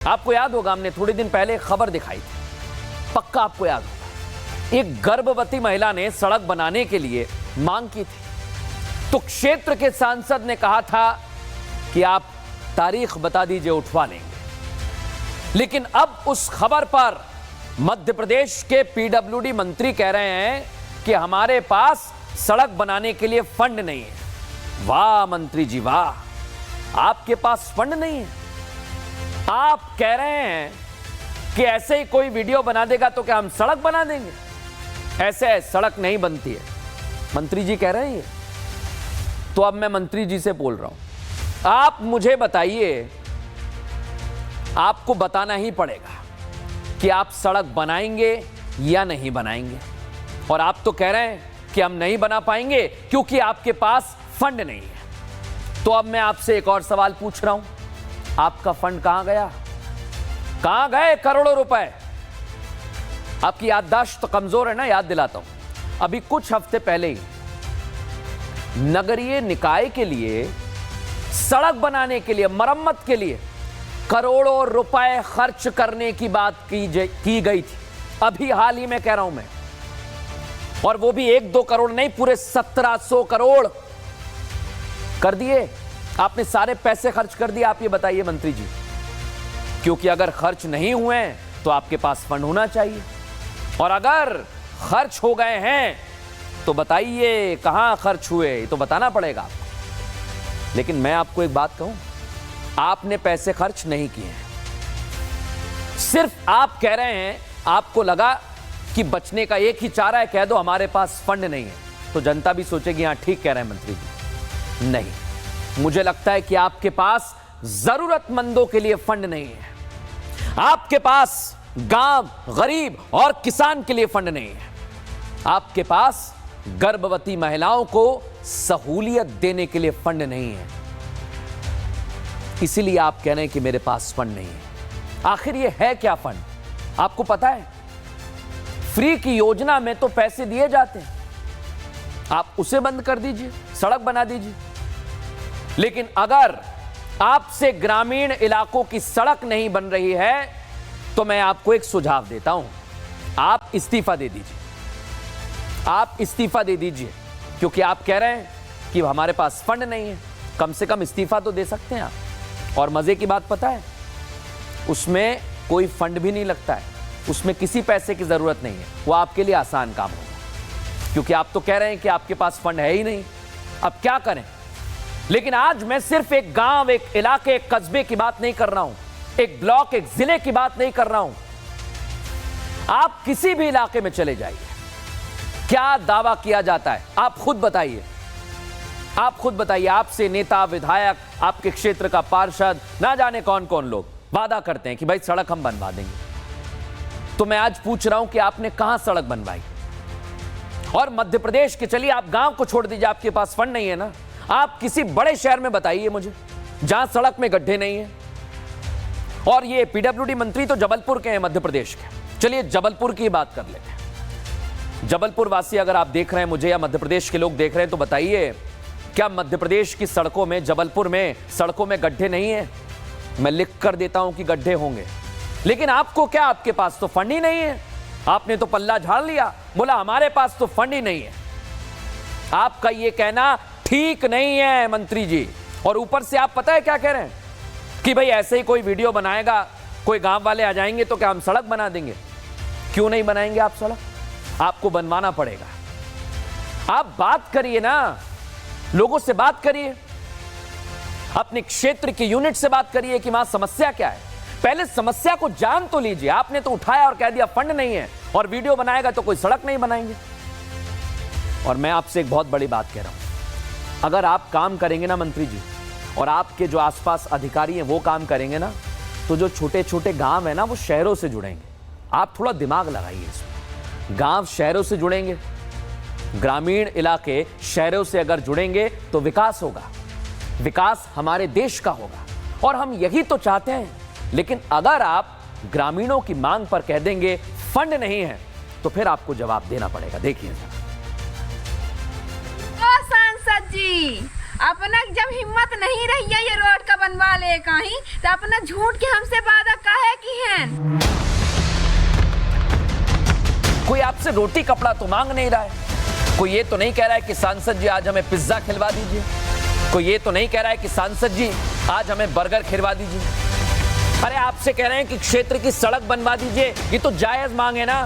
आपको याद होगा, हमने थोड़े दिन पहले खबर दिखाई थी, पक्का आपको याद होगा। एक गर्भवती महिला ने सड़क बनाने के लिए मांग की थी, तो क्षेत्र के सांसद ने कहा था कि आप तारीख बता दीजिए, उठवा लेंगे। लेकिन अब उस खबर पर मध्य प्रदेश के पीडब्ल्यूडी मंत्री कह रहे हैं कि हमारे पास सड़क बनाने के लिए फंड नहीं है। वाह मंत्री जी वाह, आपके पास फंड नहीं है। आप कह रहे हैं कि ऐसे ही कोई वीडियो बना देगा तो क्या हम सड़क बना देंगे? ऐसे सड़क नहीं बनती है, मंत्री जी कह रहे हैं। तो अब मैं मंत्री जी से बोल रहा हूं, आप मुझे बताइए, आपको बताना ही पड़ेगा कि आप सड़क बनाएंगे या नहीं बनाएंगे। और आप तो कह रहे हैं कि हम नहीं बना पाएंगे क्योंकि आपके पास फंड नहीं है। तो अब मैं आपसे एक और सवाल पूछ रहा हूं, आपका फंड कहां गया? कहां गए करोड़ों रुपए? आपकी याददाश्त तो कमजोर है ना, याद दिलाता हूं। अभी कुछ हफ्ते पहले ही नगरीय निकाय के लिए सड़क बनाने के लिए, मरम्मत के लिए करोड़ों रुपए खर्च करने की बात की गई थी। अभी हाल ही में कह रहा हूं मैं, और वो भी 1-2 करोड़ नहीं, पूरे 1700 करोड़ कर दिए। आपने सारे पैसे खर्च कर दिए। आप ये बताइए मंत्री जी, क्योंकि अगर खर्च नहीं हुए तो आपके पास फंड होना चाहिए, और अगर खर्च हो गए हैं तो बताइए कहां खर्च हुए, ये तो बताना पड़ेगा आपको। लेकिन मैं आपको एक बात कहूं, आपने पैसे खर्च नहीं किए हैं। सिर्फ आप कह रहे हैं, आपको लगा कि बचने का एक ही चारा है, कह दो हमारे पास फंड नहीं है, तो जनता भी सोचेगी हां ठीक कह रहे हैं मंत्री जी। नहीं, मुझे लगता है कि आपके पास जरूरतमंदों के लिए फंड नहीं है। आपके पास गांव, गरीब और किसान के लिए फंड नहीं है। आपके पास गर्भवती महिलाओं को सहूलियत देने के लिए फंड नहीं है। इसीलिए आप कह रहे हैं कि मेरे पास फंड नहीं है। आखिर ये है क्या फंड? आपको पता है, फ्री की योजना में तो पैसे दिए जाते हैं, आप उसे बंद कर दीजिए, सड़क बना दीजिए। लेकिन अगर आपसे ग्रामीण इलाकों की सड़क नहीं बन रही है तो मैं आपको एक सुझाव देता हूं, आप इस्तीफा दे दीजिए। आप इस्तीफा दे दीजिए, क्योंकि आप कह रहे हैं कि हमारे पास फंड नहीं है। कम से कम इस्तीफा तो दे सकते हैं आप। और मजे की बात पता है, उसमें कोई फंड भी नहीं लगता है, उसमें किसी पैसे की जरूरत नहीं है। वो आपके लिए आसान काम होगा, क्योंकि आप तो कह रहे हैं कि आपके पास फंड है ही नहीं। अब क्या करें? लेकिन आज मैं सिर्फ एक गांव, एक इलाके, एक कस्बे की बात नहीं कर रहा हूं, एक ब्लॉक, एक जिले की बात नहीं कर रहा हूं। आप किसी भी इलाके में चले जाइए, क्या दावा किया जाता है? आप खुद बताइए, आप खुद बताइए। आपसे नेता, विधायक, आपके क्षेत्र का पार्षद, ना जाने कौन कौन लोग वादा करते हैं कि भाई सड़क हम बनवा देंगे। तो मैं आज पूछ रहा हूं कि आपने कहां सड़क बनवाई? और मध्य प्रदेश के, चलिए आप गांव को छोड़ दीजिए, आपके पास फंड नहीं है ना, आप किसी बड़े शहर में बताइए मुझे जहां सड़क में गड्ढे नहीं है। और ये पीडब्ल्यूडी मंत्री तो जबलपुर के हैं, मध्य प्रदेश के। चलिए जबलपुर की बात कर लेते हैं। जबलपुर वासी अगर आप देख रहे हैं मुझे, या मध्य प्रदेश के लोग देख रहे हैं, तो बताइए क्या मध्य प्रदेश की सड़कों में, जबलपुर में सड़कों में गड्ढे नहीं है? मैं लिख कर देता हूं कि गड्ढे होंगे, लेकिन आपको क्या, आपके पास तो फंड ही नहीं है। आपने तो पल्ला झाड़ लिया, बोला हमारे पास तो फंड ही नहीं है। आपका यह कहना ठीक नहीं है मंत्री जी। और ऊपर से आप पता है क्या कह रहे हैं कि भाई ऐसे ही कोई वीडियो बनाएगा, कोई गांव वाले आ जाएंगे तो क्या हम सड़क बना देंगे? क्यों नहीं बनाएंगे आप सड़क? आपको बनवाना पड़ेगा। आप बात करिए ना, लोगों से बात करिए, अपने क्षेत्र के यूनिट से बात करिए कि वहां समस्या क्या है। पहले समस्या को जान तो लीजिए। आपने तो उठाया और कह दिया फंड नहीं है, और वीडियो बनाएगा तो कोई सड़क नहीं बनाएंगे। और मैं आपसे एक बहुत बड़ी बात कह रहा हूं, अगर आप काम करेंगे ना मंत्री जी, और आपके जो आसपास अधिकारी हैं वो काम करेंगे ना, तो जो छोटे छोटे गांव है ना वो शहरों से जुड़ेंगे। आप थोड़ा दिमाग लगाइए इसमें। गांव शहरों से जुड़ेंगे, ग्रामीण इलाके शहरों से अगर जुड़ेंगे तो विकास होगा, विकास हमारे देश का होगा, और हम यही तो चाहते हैं। लेकिन अगर आप ग्रामीणों की मांग पर कह देंगे फंड नहीं है, तो फिर आपको जवाब देना पड़ेगा। देखिए सांसद जी, अपना जब हिम्मत नहीं रही है ये रोड का बनवा ले कहीं, तो अपना झूठ के हमसे वादा काहे की है। कोई आपसे रोटी कपड़ा तो मांग नहीं रहा है। कोई ये तो नहीं कह रहा है कि सांसद जी आज हमें पिज्जा खिलवा दीजिए। कोई ये तो नहीं कह रहा है कि सांसद जी आज हमें बर्गर खिलवा दीजिए। अरे आपसे कह रहे हैं कि क्षेत्र की सड़क बनवा दीजिए, ये तो जायज मांग है ना।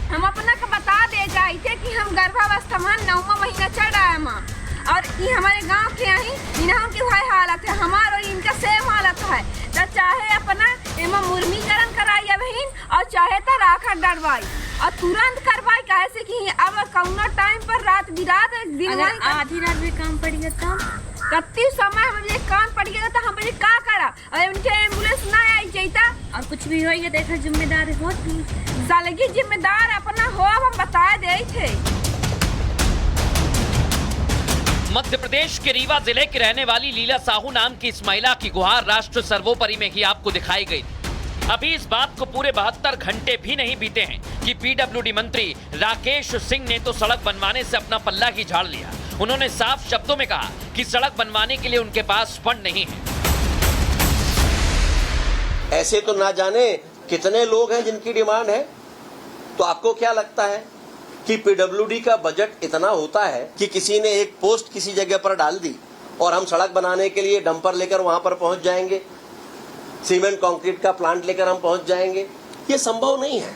हम अपना का बता दे जाए थे कि हम गर्भावस्था में 9वां महीना चल रहा है माँ, और ये हमारे गांव के यहाँ इन्हों की वही हालत है, हमारा और इनका सेम हालत है। तो चाहे अपना एमा मुर्मीकरण कराई बहन, और चाहे तो राखा डरवाई और तुरंत करवाई, कैसे कि अब कौना टाइम पर रात बिरात दिन आधी रात में काम पड़ गया था, कत्ती समय हमें काम पड़ गया तो हम का करा, और उनके एम्बुलेंस ना आई जाता और कुछ भी होगा देखा जिम्मेदार होती सालगी जिम्मेदार अपना हो, हम बता दे थे। मध्य प्रदेश के रीवा जिले की रहने वाली लीला साहू नाम की इस महिला की गुहार राष्ट्र सर्वोपरि में ही आपको दिखाई गई। अभी इस बात को पूरे 72 घंटे भी नहीं बीते हैं कि पीडब्ल्यूडी मंत्री राकेश सिंह ने तो सड़क बनवाने से अपना पल्ला ही झाड़ लिया। उन्होंने साफ शब्दों में कहा कि सड़क बनवाने के लिए उनके पास फंड नहीं है। ऐसे तो ना जाने कितने लोग हैं जिनकी डिमांड है। तो आपको क्या लगता है कि पीडब्ल्यूडी का बजट इतना होता है कि किसी ने एक पोस्ट किसी जगह पर डाल दी और हम सड़क बनाने के लिए डंपर लेकर वहां पर पहुंच जाएंगे, सीमेंट कंक्रीट का प्लांट लेकर हम पहुंच जाएंगे? ये संभव नहीं है।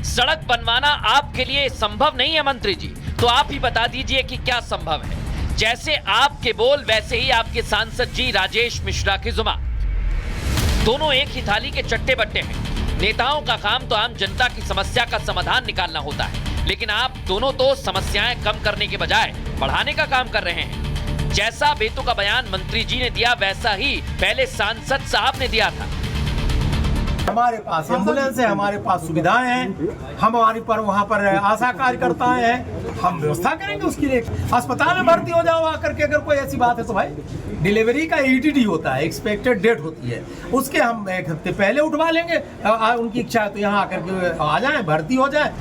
सड़क बनवाना आपके लिए संभव नहीं है मंत्री जी, तो आप ही बता दीजिए कि क्या संभव है। जैसे आपके बोल वैसे ही आपके सांसद जी राजेश मिश्रा की जुबान। दोनों एक ही थाली के चट्टे बट्टे हैं। नेताओं का काम तो आम जनता की समस्या का समाधान निकालना होता है, लेकिन आप दोनों तो समस्याएं कम करने के बजाय बढ़ाने का काम कर रहे हैं। जैसा बेतु का बयान मंत्री जी ने दिया वैसा ही पहले सांसद साहब ने दिया था। हमारे पास एम्बुलेंस है, हमारे पास सुविधाएं हैं, हमारे पर वहाँ पर आशा कार्यकर्ताएं हैं, हम व्यवस्था करेंगे उसके लिए। अस्पताल में भर्ती हो जाओ आकर के, अगर कोई ऐसी बात है तो भाई डिलीवरी का ETD होता है, एक्सपेक्टेड डेट होती है, उसके हम 1 हफ्ते पहले उठवा लेंगे। उनकी इच्छा है तो यहाँ आकर के आ जाए, भर्ती हो जाए।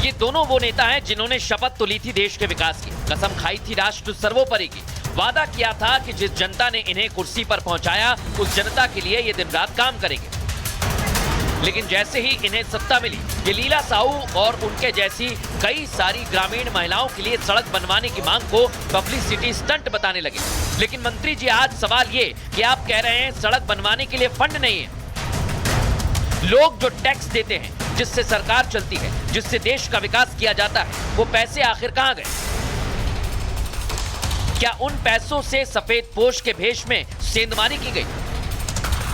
ये दोनों वो नेता हैं जिन्होंने शपथ तो ली थी देश के विकास की, कसम खाई थी राष्ट्र सर्वोपरि की, वादा किया था कि जिस जनता ने इन्हें कुर्सी पर पहुंचाया उस जनता के लिए ये दिन रात काम करेंगे। लेकिन जैसे ही इन्हें सत्ता मिली, ये लीला साहू और उनके जैसी कई सारी ग्रामीण महिलाओं के लिए सड़क बनवाने की मांग को पब्लिसिटी स्टंट बताने लगे। लेकिन मंत्री जी आज सवाल ये कि आप कह रहे हैं सड़क बनवाने के लिए फंड नहीं है। लोग जो टैक्स देते हैं, जिससे सरकार चलती है, जिससे देश का विकास किया जाता है, वो पैसे आखिर कहां गए? क्या उन पैसों से सफेद पोश के भेष में सेंधमारी की गई?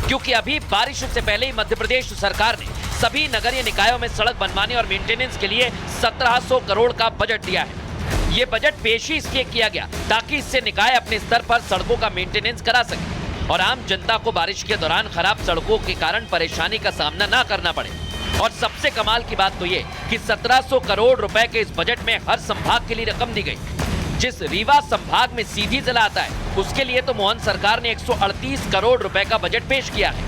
क्योंकि अभी बारिश से पहले ही मध्य प्रदेश सरकार ने सभी नगरीय निकायों में सड़क बनवाने और मेंटेनेंस के लिए 1700 करोड़ का बजट दिया है। ये बजट पेश ही इसलिए किया गया ताकि इससे निकाय अपने स्तर पर सड़कों का मेंटेनेंस करा सके और आम जनता को बारिश के दौरान खराब सड़कों के कारण परेशानी का सामना ना करना पड़े। और सबसे कमाल की बात तो ये कि 1700 करोड़ रुपए के इस बजट में हर संभाग के लिए रकम दी गई। जिस रीवा संभाग में सीधी जिला आता है उसके लिए तो मोहन सरकार ने 138 करोड़ रुपए का बजट पेश किया है।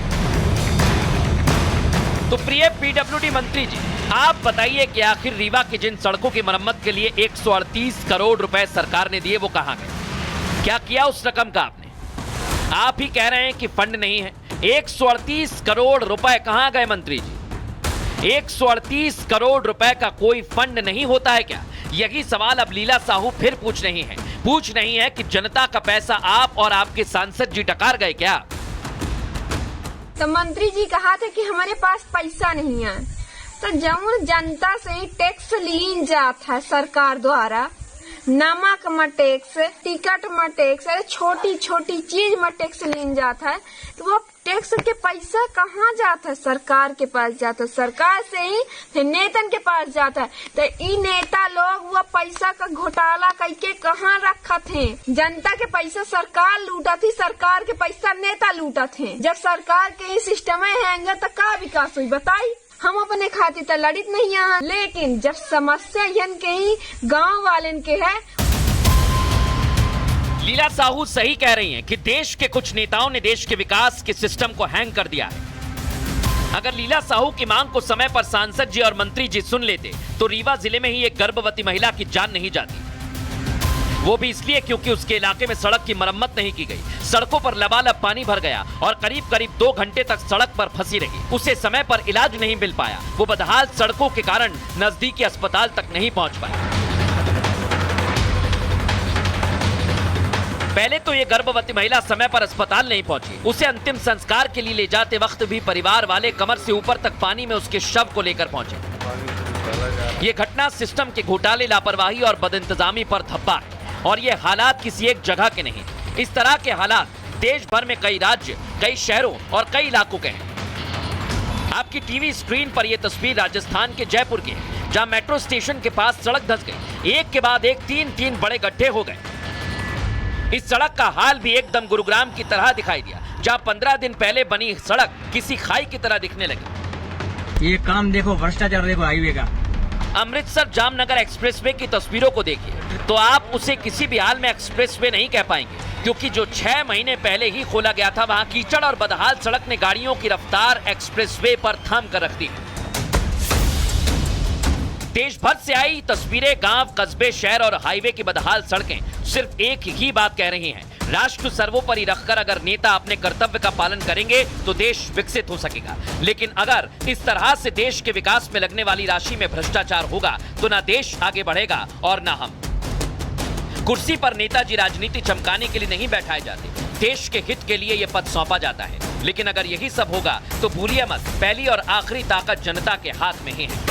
तो प्रिय पीडब्ल्यूडी मंत्री जी, आप बताइए कि आखिर रीवा की जिन सड़कों की मरम्मत के लिए 138 करोड़ रुपए सरकार ने दिए वो कहां गए? क्या किया उस रकम का आपने? आप ही कह रहे हैं कि फंड नहीं है। 138 करोड़ रुपए कहां गए मंत्री जी? 138 करोड़ रुपए का कोई फंड नहीं होता है क्या? यही सवाल अब लीला साहू फिर पूछ रही है कि जनता का पैसा आप और आपके सांसद जी टकार गए क्या? तो मंत्री जी कहा थे कि हमारे पास पैसा नहीं है, तो जब जनता से ही टैक्स लीन जाता है सरकार द्वारा, नमक में टैक्स, टिकट में टैक्स, अरे छोटी छोटी चीज में टैक्स लीन जाता है, तो वो टैक्स के पैसा कहाँ जाता है? सरकार के पास जाता है, सरकार से ही फिर नेतन के पास जाता है। तो ये नेता लोग वो पैसा का घोटाला करके कहाँ रखा थे? जनता के पैसा सरकार लूटा थी, सरकार के पैसा नेता लूटा थे। जब सरकार के सिस्टम हैंगे तो का विकास हुई बताई? हम अपने खातिर तो लड़ित नहीं है, लेकिन जब समस्या यन के ही गाँव वाले के है। लीला साहू सही कह रही हैं कि देश के कुछ नेताओं ने देश के विकास के सिस्टम को हैंग कर दिया है। अगर लीला साहू की मांग को समय पर सांसद जी और मंत्री जी सुन लेते तो रीवा जिले में ही एक गर्भवती महिला की जान नहीं जाती। वो भी इसलिए क्योंकि उसके इलाके में सड़क की मरम्मत नहीं की गई। सड़कों पर लबालब पानी भर गया और करीब करीब 2 घंटे तक सड़क पर फंसी रही। उसे समय पर इलाज नहीं मिल पाया। वो बदहाल सड़कों के कारण नजदीकी अस्पताल तक नहीं पहुंच पाई। पहले तो ये गर्भवती महिला समय पर अस्पताल नहीं पहुंची। उसे अंतिम संस्कार के लिए ले जाते वक्त भी परिवार वाले कमर से ऊपर तक पानी में उसके शव को लेकर पहुंचे। ये घटना सिस्टम के घोटाले, लापरवाही और बदइंतजामी पर धब्बा है। और ये हालात किसी एक जगह के नहीं। इस तरह के हालात देश भर में कई राज्य, कई शहरों और कई इलाकों के हैं। आपकी टीवी स्क्रीन पर यह तस्वीर राजस्थान के जयपुर की है, जहां मेट्रो स्टेशन के पास सड़क धंस गई। एक के बाद एक 3 बड़े गड्ढे हो गए। इस सड़क का हाल भी एकदम गुरुग्राम की तरह दिखाई दिया, जहां 15 दिन पहले बनी सड़क किसी खाई की तरह दिखने लगी। ये काम देखो, भ्रष्टाचार देखो हाईवे का। अमृतसर जामनगर एक्सप्रेसवे की तस्वीरों को देखिए तो आप उसे किसी भी हाल में एक्सप्रेसवे नहीं कह पाएंगे, क्योंकि जो 6 महीने पहले ही खोला गया था, वहां कीचड़ और बदहाल सड़क ने गाड़ियों की रफ्तार एक्सप्रेसवे पर थाम कर रख दी। देश भर से आई तस्वीरें गांव, कस्बे, शहर और हाईवे की बदहाल सड़कें सिर्फ एक ही बात कह रही हैं। राष्ट्र सर्वोपरि रखकर अगर नेता अपने कर्तव्य का पालन करेंगे तो देश विकसित हो सकेगा। लेकिन अगर इस तरह से देश के विकास में लगने वाली राशि में भ्रष्टाचार होगा तो ना देश आगे बढ़ेगा और ना हम। कुर्सी पर नेताजी राजनीति चमकाने के लिए नहीं बैठाए जाते, देश के हित के लिए यह पद सौंपा जाता है। लेकिन अगर यही सब होगा तो भूलिए मत, पहली और आखिरी ताकत जनता के हाथ में ही है।